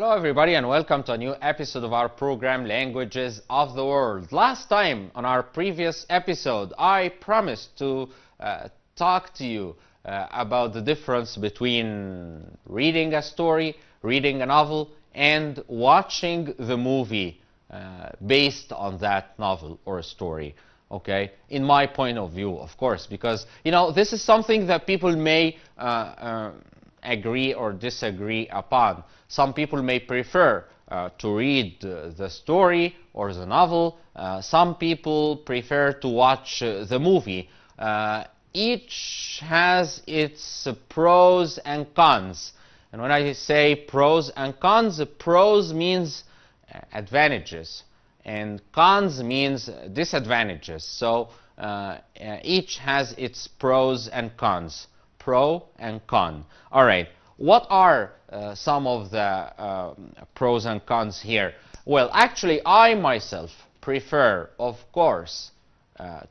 Hello everybody and welcome to a new episode of our program Languages of the World. Last time on our previous episode I promised to talk to you about the difference between reading a story, reading a novel, and watching the movie based on that novel or story. Okay, in my point of view, of course, because this is something that people may agree or disagree upon. Some people may prefer to read the story or the novel. Some people prefer to watch the movie. Each has its pros and cons. And when I say pros and cons, pros means advantages and cons means disadvantages. So each has its pros and cons. Pro and con. All right. What are some of the pros and cons here? Well, actually, I myself prefer, of course,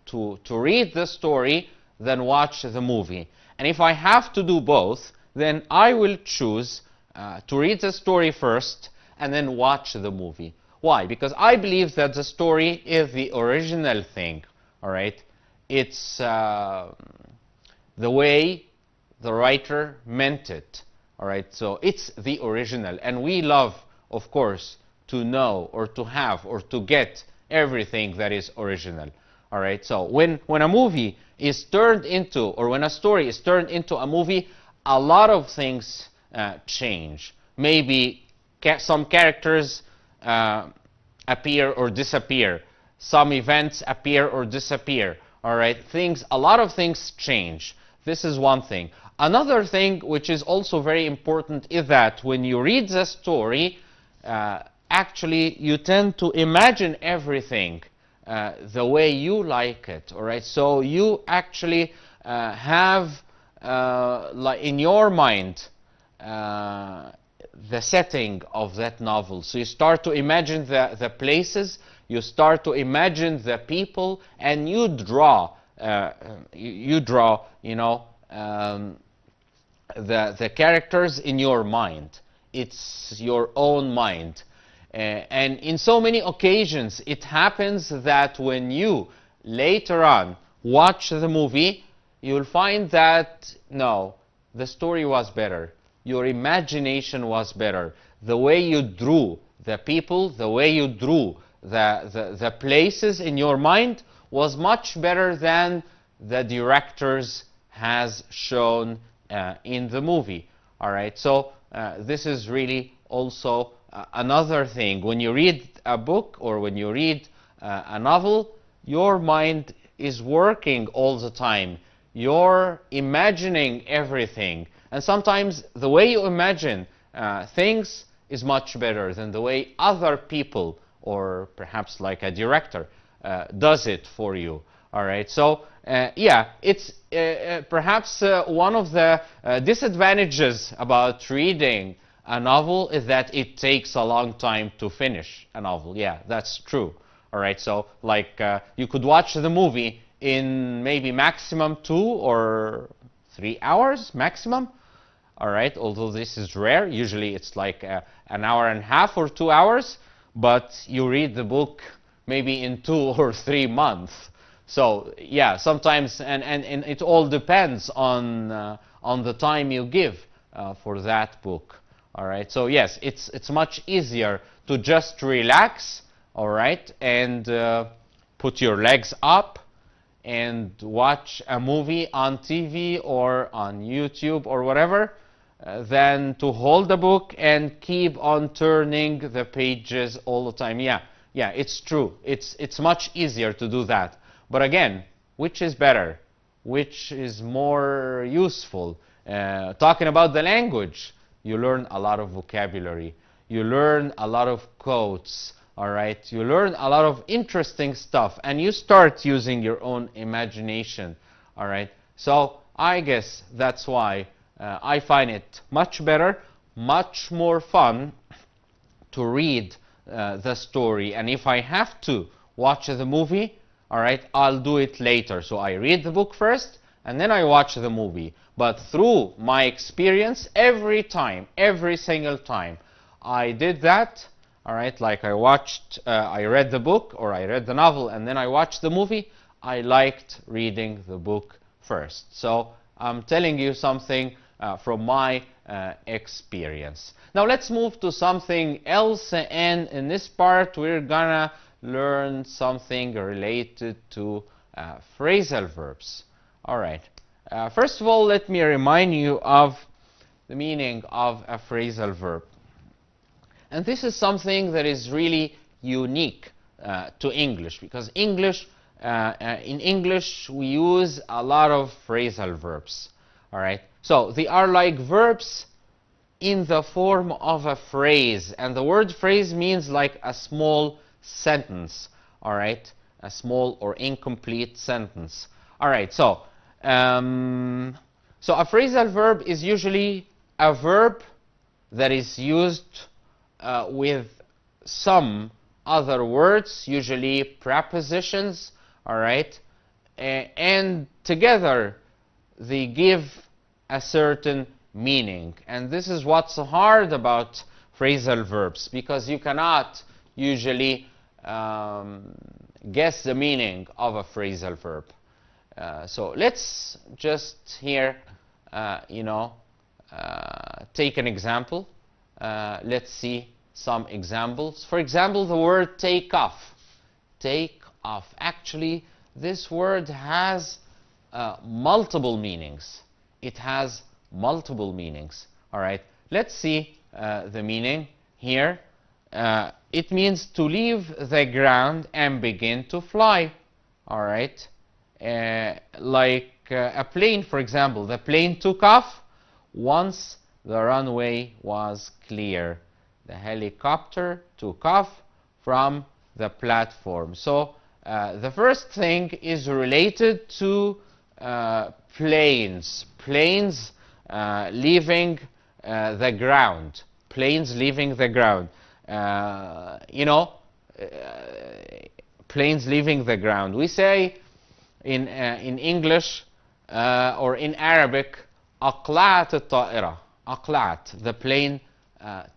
to read the story than watch the movie. And if I have to do both, then I will choose to read the story first and then watch the movie. Why? Because I believe that the story is the original thing. All right. It's the way the writer meant it. All right, so it's the original, and we love, of course, to know or to have or to get everything that is original. All right, so when a movie is turned into, or when a story is turned into a movie, a lot of things change. Maybe some characters appear or disappear. Some events appear or disappear. All right, a lot of things change. This is one thing. Another thing which is also very important is that when you read the story, actually you tend to imagine everything the way you like it. All right, so you actually have like in your mind the setting of that novel. So you start to imagine the places, you start to imagine the people, and you draw. The characters in your mind. It's your own mind. And in so many occasions, it happens that when you later on watch the movie, you'll find that, no, the story was better. Your imagination was better. The way you drew the people, the way you drew the places in your mind was much better than the directors has shown in the movie. All right, so this is really also another thing. When you read a book or when you read a novel, your mind is working all the time. You're imagining everything. And sometimes the way you imagine things is much better than the way other people, or perhaps like a director, does it for you. All right, so yeah, it's perhaps one of the disadvantages about reading a novel is that it takes a long time to finish a novel. Yeah, that's true. All right, so like you could watch the movie in maybe maximum 2 or 3 hours maximum. All right, although this is rare. Usually it's like an hour and a half or 2 hours, but you read the book maybe in 2 or 3 months. So yeah, sometimes, and it all depends on the time you give for that book. All right. So yes, it's much easier to just relax. All right, and put your legs up and watch a movie on TV or on YouTube or whatever, than to hold the book and keep on turning the pages all the time. Yeah, it's true. It's much easier to do that. But again, which is better? Which is more useful? Talking about the language, you learn a lot of vocabulary. You learn a lot of quotes, all right? You learn a lot of interesting stuff, and you start using your own imagination, all right? So I guess that's why I find it much better, much more fun to read the story. And if I have to watch the movie, all right, I'll do it later. So I read the book first, and then I watch the movie. But through my experience, every time, every single time, I did that, all right, like I read the book, or I read the novel, and then I watched the movie, I liked reading the book first. So I'm telling you something from my experience. Now let's move to something else, and in this part we're gonna learn something related to phrasal verbs. All right. First of all, let me remind you of the meaning of a phrasal verb. And this is something that is really unique to English, because in English we use a lot of phrasal verbs. All right. So they are like verbs in the form of a phrase, and the word phrase means like a small sentence. All right, a small or incomplete sentence. All right. So a phrasal verb is usually a verb that is used with some other words, usually prepositions, all right? And together they give a certain meaning. And this is what's hard about phrasal verbs, because you cannot usually guess the meaning of a phrasal verb. So let's just here, take an example. Let's see some examples. For example, the word take off. Take off. Actually, this word has multiple meanings. It has multiple meanings. All right. Let's see the meaning here. It means to leave the ground and begin to fly. All right. Like a plane, for example. The plane took off once the runway was clear. The helicopter took off from the platform. So the first thing is related to planes. Planes leaving the ground. Planes leaving the ground. Planes leaving the ground. We say in English or in Arabic, أقلعت الطائرة. أقلعت, the plane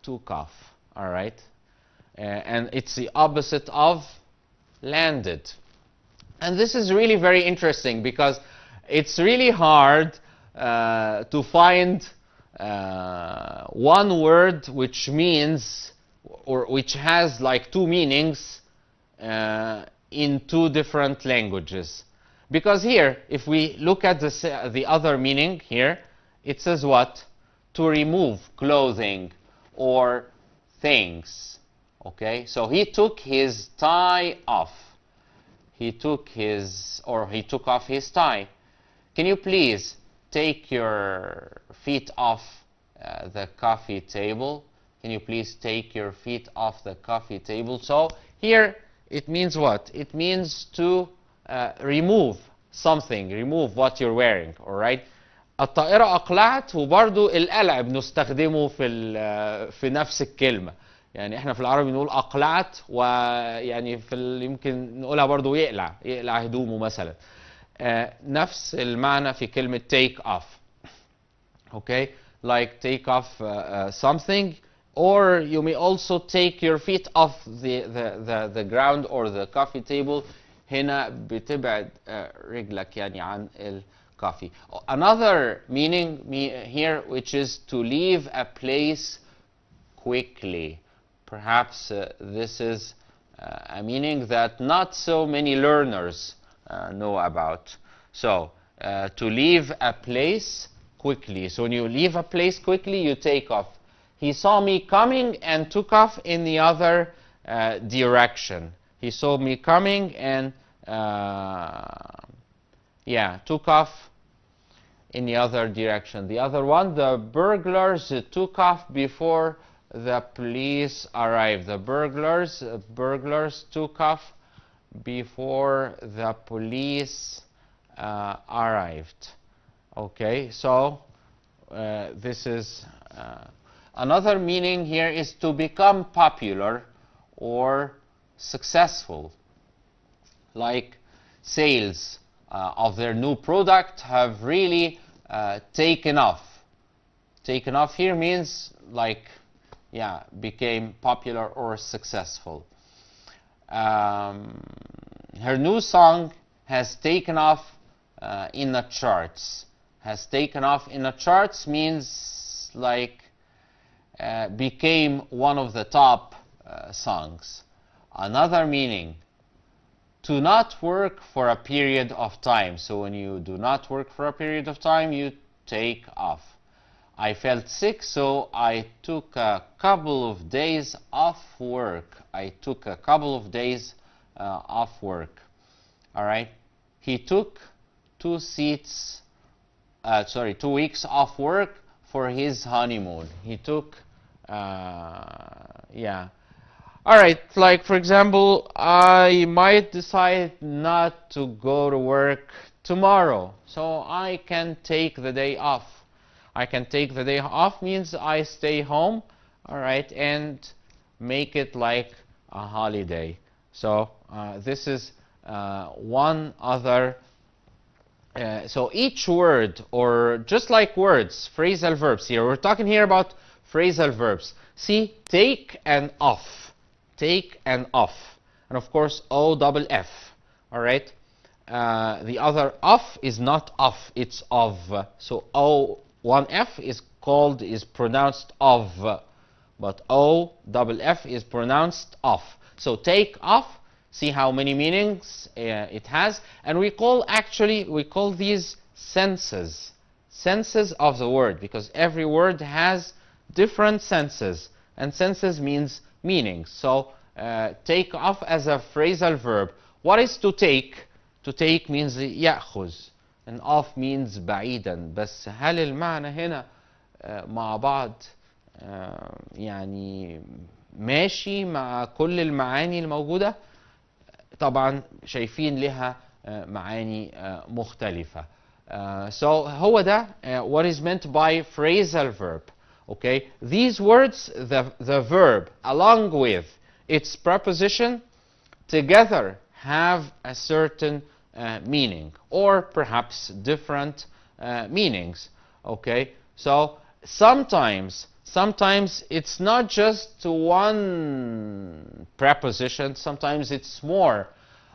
took off. All right, and it's the opposite of landed. And this is really very interesting, because it's really hard to find one word which means, or which has like two meanings in two different languages. Because here, if we look at the other meaning here, it says what? To remove clothing or things. Okay, so he took his tie off. He took off his tie. Can you please take your feet off the coffee table? Can you please take your feet off the coffee table? So here it means what? It means to remove something, remove what you're wearing. All right. الطائرة أقلعت، وبرضو القلع بنستخدمه في نفس الكلمة. يعني احنا في العربي نقول أقلعت، ويعني يمكن نقولها برضو يقلع هدومه مثلا. نفس المعنى في كلمة take off. Okay, like take off something, or you may also take your feet off the ground or the coffee table. هنا بتبعد رجلك يعني عن coffee. Another meaning here, which is to leave a place quickly. Perhaps this is a meaning that not so many learners know about. So, to leave a place quickly. So when you leave a place quickly, you take off. He saw me coming and took off in the other direction. He saw me coming and took off in the other direction. The other one, the burglars took off before the police arrived. The burglars took off before the police arrived. Okay, so this is another meaning here is to become popular or successful. Like sales of their new product have really taken off. Taken off here means like, became popular or successful. Her new song has taken off in the charts. Has taken off in the charts means like became one of the top songs. Another meaning, to not work for a period of time. So when you do not work for a period of time, you take off. I felt sick, so I took a couple of days off work. I took a couple of days off work. All right. He took 2 weeks off work for his honeymoon. He took, yeah. All right, like for example, I might decide not to go to work tomorrow, so I can take the day off. I can take the day off means I stay home, all right, and make it like a holiday. So this is one other. So each word, or just like words, phrasal verbs here, we're talking here about phrasal verbs. See, take and off. Take and off. And of course, O-double-F. All right? The other off is not off, it's of. So O-one-F is pronounced of. But O-double-F is pronounced off. So take off. See how many meanings it has. And we call these senses. Senses of the word, because every word has different senses. And senses means meanings. So take off as a phrasal verb. What is to take? To take means يأخذ, and off means بعيدا. بس هل المعنى هنا مع بعض يعني ماشي مع كل المعاني الموجودة؟ طبعا شايفين لها معاني مختلفة. So هو ده what is meant by phrasal verb. Okay, these words, the verb along with its preposition together have a certain meaning, or perhaps different meanings. Okay, so sometimes it's not just one preposition, sometimes it's more.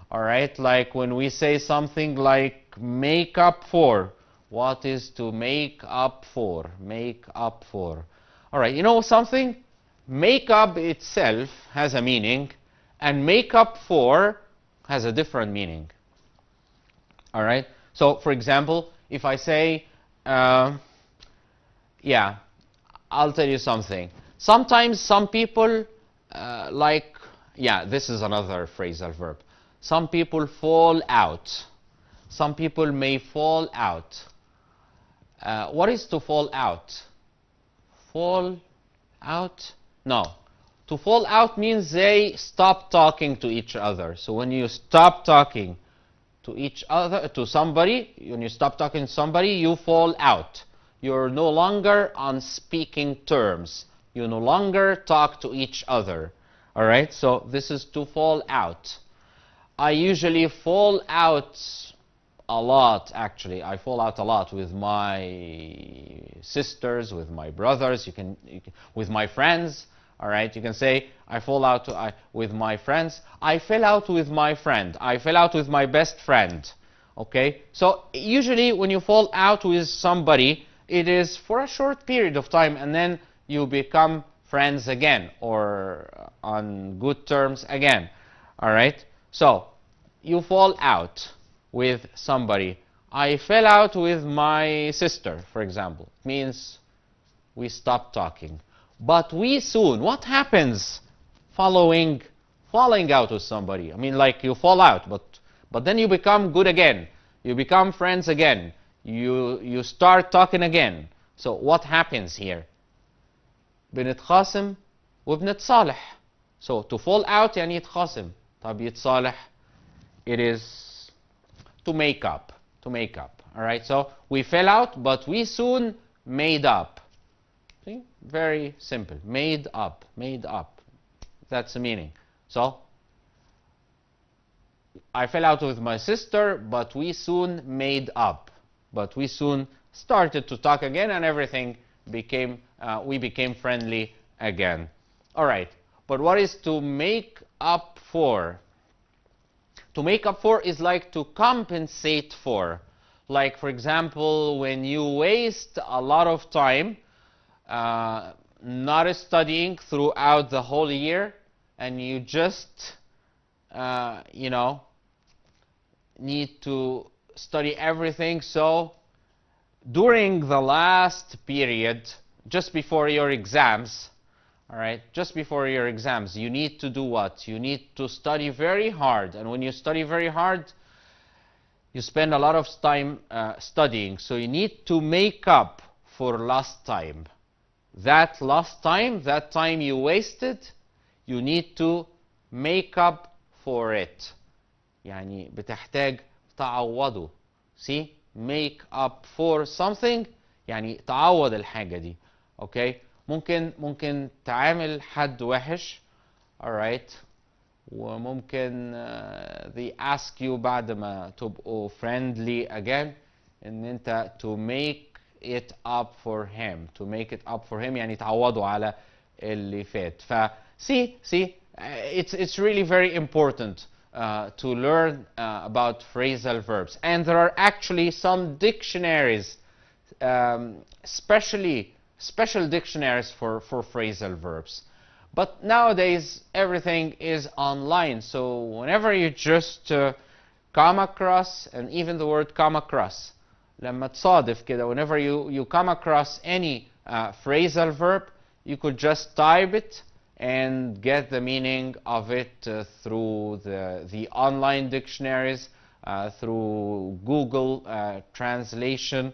All right, like when we say something like make up for. What is to make up for? Make up for. All right, you know something? Make up itself has a meaning, and make up for has a different meaning. All right? So, for example, if I say, yeah, I'll tell you something. Sometimes some people this is another phrasal verb. Some people fall out. Some people may fall out. What is to fall out? Fall out? No. To fall out means they stop talking to each other. So when you stop talking to each other, to somebody, when you stop talking to somebody, you fall out. You're no longer on speaking terms. You no longer talk to each other. All right? So this is to fall out. I usually fall out a lot, actually. I fall out a lot with my sisters, with my brothers, you can with my friends. All right, you can say I fall out with my friends. I fell out with my friend. I fell out with my best friend. Okay, so usually when you fall out with somebody, it is for a short period of time, and then you become friends again, or on good terms again. All right, so you fall out with somebody. I fell out with my sister, for example. It means we stopped talking. But we soon, what happens following falling out with somebody? I mean, like you fall out, but then you become good again. You become friends again. You start talking again. So what happens here? بنتخاصم وبنتصالح. So to fall out يعني يتخاصم. طب يتصالح, it is to make up. To make up. All right. So we fell out, but we soon made up. See? Very simple. Made up. Made up. That's the meaning. So I fell out with my sister, but we soon made up. But we soon started to talk again, and everything became, we became friendly again. All right, but what is to make up for? To make up for is like to compensate for. Like, for example, when you waste a lot of time not studying throughout the whole year, and you just, you know, need to study everything. So during the last period, just before your exams, all right, just before your exams, you need to do what? You need to study very hard. And when you study very hard, you spend a lot of time studying. So you need to make up for lost time. That lost time, that time you wasted, you need to make up for it. يعني بتحتاج تعوضه. See? Make up for something يعني تعوض الحاجة دي. Okay? ممكن تعامل حد وحش. Alright? وممكن they ask you بعد ما تبقوا friendly again ان انت to make it up for him. To make it up for him يعني تعوضوا على اللي فات. see, it's really very important to learn about phrasal verbs. And there are actually some dictionaries, special dictionaries for phrasal verbs. But nowadays, everything is online. So whenever you just come across, and even the word come across, لما تصادف كده, whenever you come across any phrasal verb, you could just type it and get the meaning of it through the online dictionaries, through Google translation.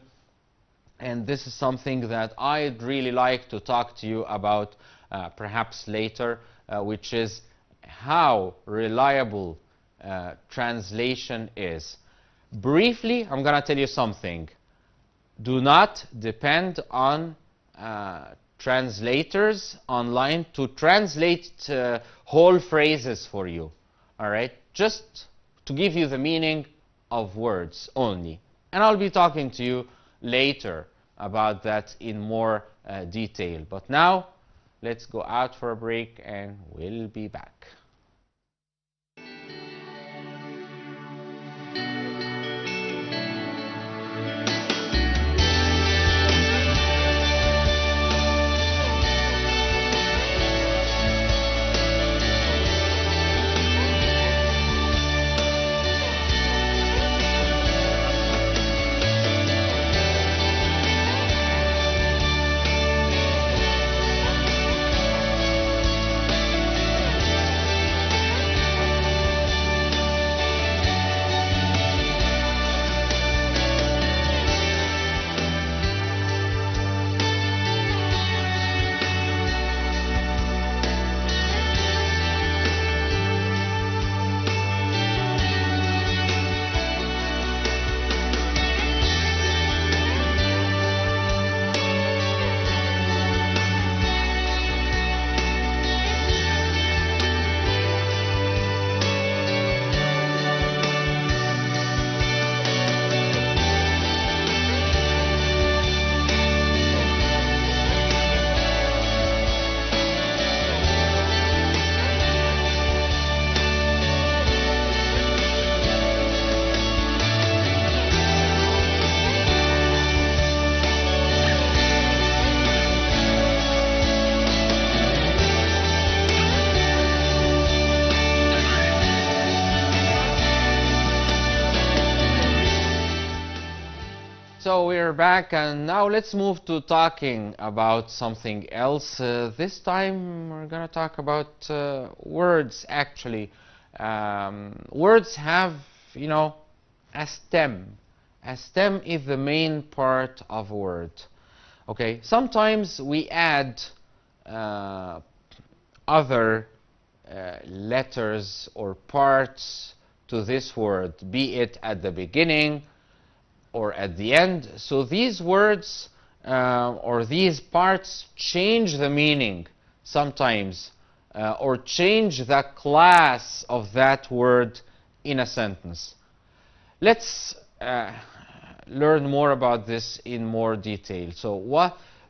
And this is something that I'd really like to talk to you about perhaps later, which is how reliable translation is. Briefly, I'm going to tell you something. Do not depend on translators online to translate whole phrases for you. All right? Just to give you the meaning of words only. And I'll be talking to you later about that in more detail. But now, let's go out for a break and we'll be back. So we're back, and now let's move to talking about something else. This time we're going to talk about words, actually. Words have, you know, a stem. A stem is the main part of a word. Okay, sometimes we add other letters or parts to this word, be it at the beginning or at the end. So these words or these parts change the meaning sometimes or change the class of that word in a sentence. Let's learn more about this in more detail. So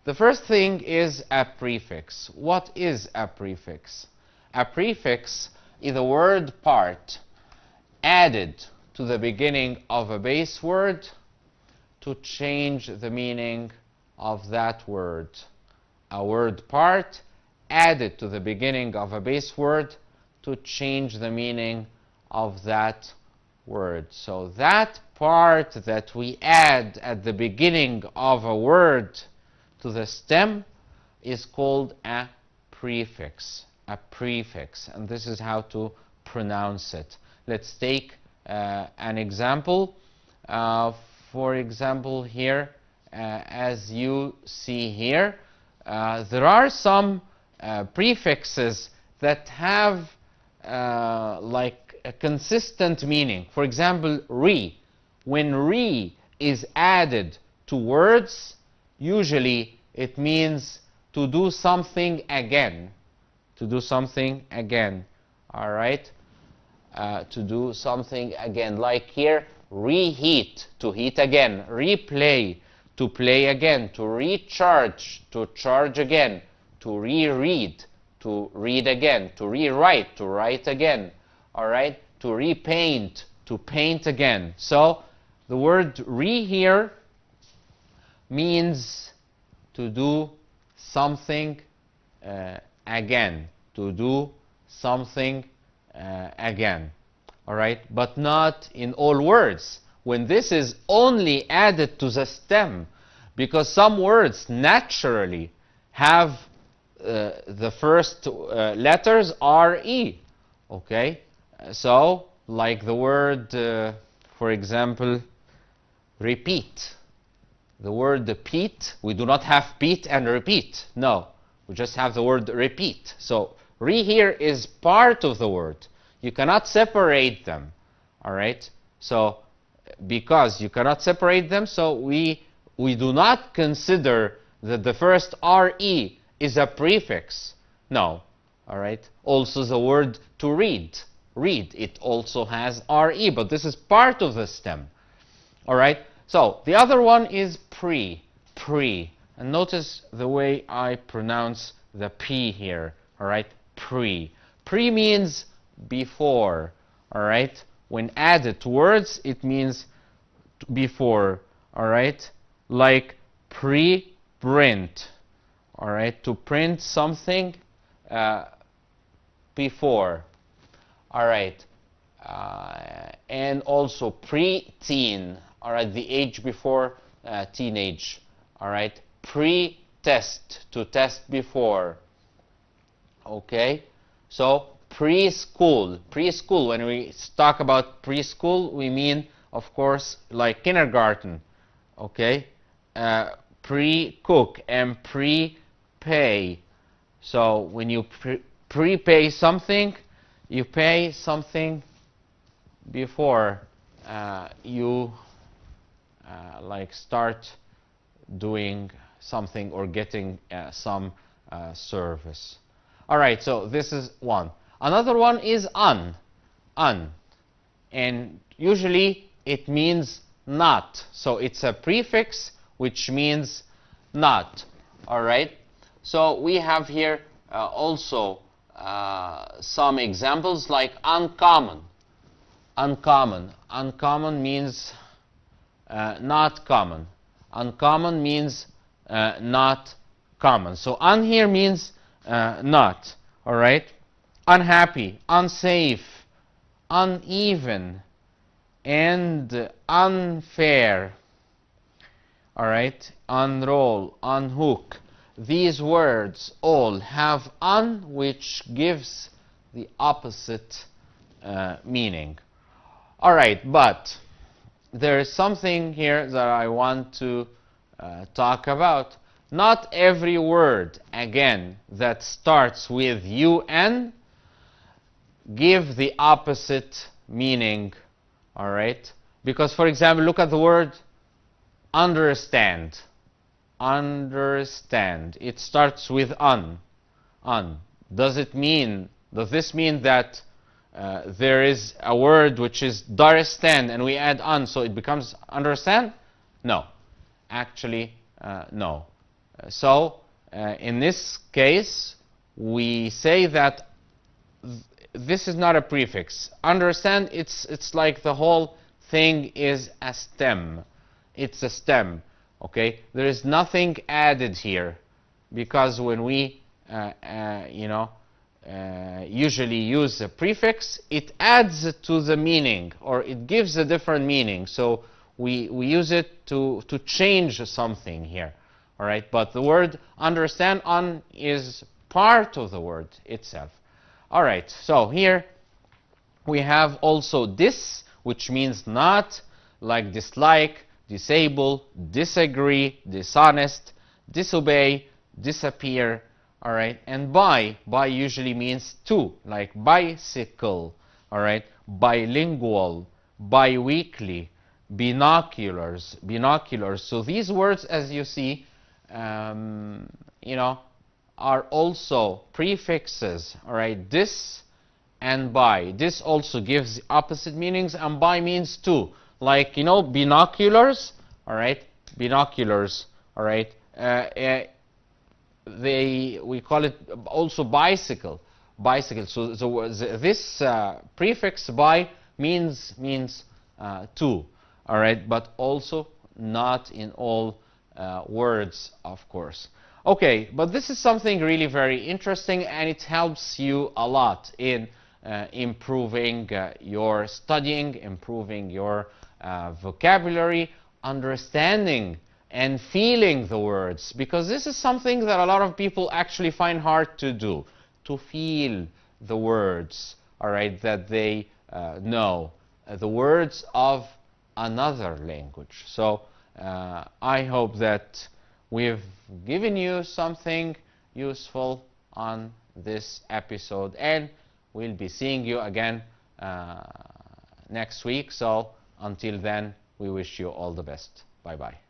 The first thing is a prefix. What is a prefix? A prefix is a word part added to the beginning of a base word to change the meaning of that word. A word part added to the beginning of a base word to change the meaning of that word. So that part that we add at the beginning of a word to the stem is called a prefix. A prefix. And this is how to pronounce it. Let's take an example. For example, here, as you see here, there are some prefixes that have like a consistent meaning. For example, re. When re is added to words, usually it means to do something again. To do something again. All right? To do something again. Like here, reheat, to heat again. Replay, to play again. To recharge, to charge again. To reread, to read again. To rewrite, to write again. All right? To repaint, to paint again. So the word re here means to do something again. To do something again. All right? But not in all words. When this is only added to the stem, because some words naturally have the first letters R-E. Okay? So, like the word, for example, repeat. The word repeat, we do not have Pete and repeat. No, we just have the word repeat. So, re here is part of the word. You cannot separate them. All right? So, because you cannot separate them, so we do not consider that the first RE is a prefix. No. All right? Also the word to read. Read, it also has RE, but this is part of the stem. All right? So, the other one is pre. Pre. And notice the way I pronounce the P here. All right? Pre. Pre means before. All right? When added to words, it means before. All right? Like pre-print. All right? To print something before. All right. And also pre-teen. All right? The age before teenage. All right? Pre-test. To test before. Okay? So, preschool. Preschool. When we talk about preschool, we mean, of course, like kindergarten. Okay? Pre-cook and pre-pay. So, when you prepay something, you pay something before you like start doing something or getting some service. All right, so this is one. Another one is un. And usually it means not. So it's a prefix which means not. All right? So we have here also some examples like uncommon. Uncommon. Uncommon means not common. Uncommon means not common. So un here means not. All right? Unhappy, unsafe, uneven, and unfair. All right? Unroll, unhook. These words all have un, which gives the opposite meaning. All right, but there is something here that I want to talk about. Not every word, again, that starts with un give the opposite meaning. All right? Because, for example, look at the word understand. Understand. It starts with un. Does this mean that there is a word which is daristan and we add un, so it becomes understand? No. Actually, no. In this case, we say that this is not a prefix. Understand, it's like the whole thing is a stem. It's a stem, okay? There is nothing added here, because when we, usually use a prefix, it adds to the meaning, or it gives a different meaning. So we use it to change something here, all right? But the word understand on is part of the word itself. All right, so here we have also dis, which means not, like dislike, disable, disagree, dishonest, disobey, disappear, all right? And by usually means to, like bicycle, all right? Bilingual, biweekly, binoculars. So these words, as you see, are also prefixes, all right? This and by. This also gives opposite meanings, and by means to. Like, binoculars, all right? Binoculars, all right? We call it also bicycle. Bicycle. So this prefix by means to, all right? But also not in all words, of course. Okay, but this is something really very interesting, and it helps you a lot in improving your studying, improving your vocabulary, understanding and feeling the words, because this is something that a lot of people actually find hard to do, to feel the words, all right, that they know, the words of another language. So I hope that we've given you something useful on this episode, and we'll be seeing you again next week. So until then, we wish you all the best. Bye-bye.